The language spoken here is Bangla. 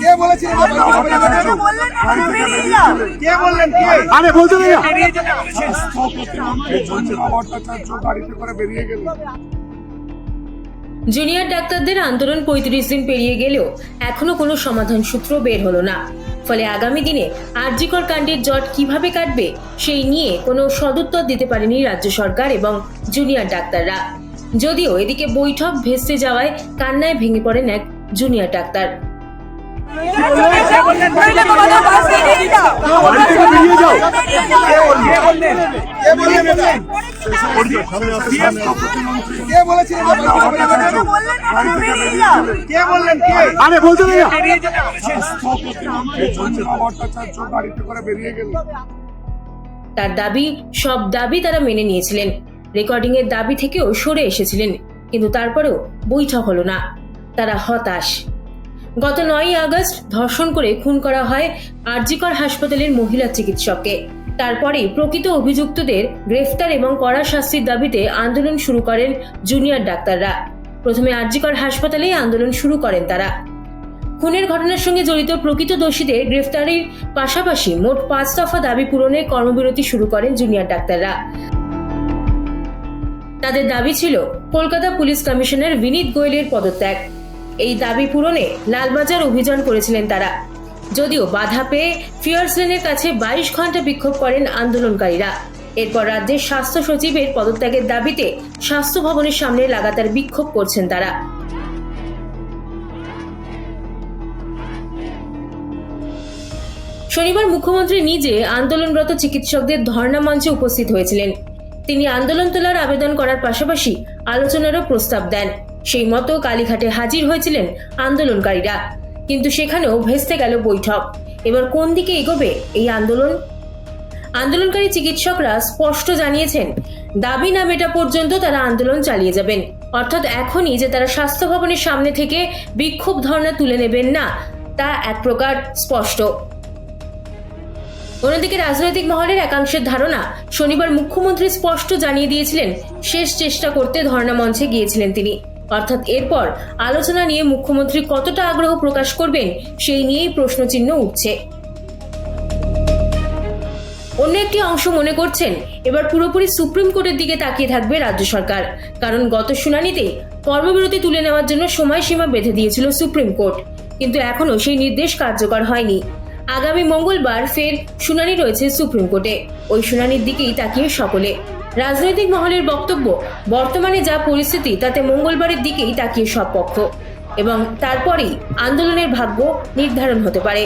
কে বলেছিল কে বললেন আরে বলতে না ভট্টাচার্য গাড়িতে করে বেরিয়ে গেল। জুনিয়র ডাক্তারদের আন্দোলন ৩৫ দিন পেরিয়ে গেলেও এখনো কোনো সমাধান সূত্র বের হলো না। ফলে আগামী দিনে আরজিকর কাণ্ডের জট কিভাবে কাটবে সেই নিয়ে কোনো সদুত্তর দিতে পারেনি রাজ্য সরকার এবং জুনিয়র ডাক্তাররা। যদিও এদিকে বৈঠক ভেস্তে যাওয়ায় কান্নায় ভেঙে পড়েন এক জুনিয়র ডাক্তার। আরে বলতে না ভট্টাচার্য গাড়িতে করে বেরিয়ে গেল। তার দাবি, সব দাবি তারা মেনে নিয়েছিলেন, রেকর্ডিং এর দাবি থেকেও সরে এসেছিলেন, কিন্তু তারপরেও বৈঠক হলো না। তারা হতাশ। গত 9ই আগস্ট ধর্ষণ করে খুন করা হয় আরজিকর হাসপাতালের মহিলা চিকিৎসককে। তারপরেই প্রকৃত অভিযুক্তদের গ্রেফতার এবং কড়া শাস্তির দাবিতে আন্দোলন শুরু করেন জুনিয়র ডাক্তাররা। প্রথমে আরজিকর হাসপাতালেই আন্দোলন শুরু করেন তারা। খুনের ঘটনার সঙ্গে জড়িত প্রকৃত দোষীদের গ্রেফতারের পাশাপাশি মোট 5 দফা দাবি পূরণের কর্মবিরতি শুরু করেন জুনিয়র ডাক্তাররা। তাদের দাবি ছিল কলকাতা পুলিশ কমিশনার বিনীত গোয়েলের পদত্যাগ। এই দাবি পূরণে লালবাজার অভিযান করেছিলেন তারা। যদিও বাধা পেয়ে ফিয়ার্স লেনের কাছে 22 ঘন্টা বিক্ষোভ করেন আন্দোলনকারীরা। এরপর রাজ্যের স্বাস্থ্য সচিবের পদত্যাগের দাবিতে স্বাস্থ্য ভবনের সামনে লাগাতার বিক্ষোভ করছেন তারা। শনিবার মুখ্যমন্ত্রী নিজে আন্দোলনরত চিকিৎসকদের ধর্ণা মঞ্চে উপস্থিত হয়েছিলেন। তিনি আন্দোলন তোলার আবেদন করার পাশাপাশি আলোচনারও প্রস্তাব দেন। সেই মতো কালীঘাটে হাজির হয়েছিলেন আন্দোলনকারীরা, কিন্তু সেখানেও ভেস্তে গেল বৈঠক। এবার কোন দিকে এগোবে এই আন্দোলন? আন্দোলনকারী চিকিৎসকরা স্পষ্ট জানিয়েছেন, দাবি না মেটা পর্যন্ত তারা আন্দোলন চালিয়ে যাবেন। অর্থাৎ এখনই যে তারা স্বাস্থ্য ভবনের সামনে থেকে বিক্ষোভ ধর্ণা তুলে নেবেন না, তা এক প্রকার স্পষ্ট। অন্যদিকে রাজনৈতিক মহলের একাংশের ধারণা, শনিবার মুখ্যমন্ত্রী স্পষ্ট জানিয়ে দিয়েছিলেন শেষ চেষ্টা করতে ধর্ণা মঞ্চে গিয়েছিলেন তিনি। অর্থাৎ এরপর আলোচনা নিয়ে মুখ্যমন্ত্রী কতটা আগ্রহ প্রকাশ করবেন সেই নিয়েই প্রশ্নচিহ্ন উঠছে। অন্য একটি অংশ মনে করছেন, এবার পুরোপুরি সুপ্রিম কোর্টের দিকে তাকিয়ে থাকবে রাজ্য সরকার। কারণ গত শুনানিতেই কর্মবিরতি তুলে নেওয়ার জন্য সময়সীমা বেঁধে দিয়েছিল সুপ্রিম কোর্ট, কিন্তু এখনো সেই নির্দেশ কার্যকর হয়নি। আগামী মঙ্গলবার ফের শুনানি রয়েছে সুপ্রিম কোর্টে। ওই শুনানির দিকেই তাকিয়ে সকলে। রাজনৈতিক মহলের বক্তব্য, বর্তমানে যা পরিস্থিতি তাতে মঙ্গলবারের দিকেই তাকিয়ে সব পক্ষ, এবং তারপরেই আন্দোলনের ভাগ্য নির্ধারণ হতে পারে।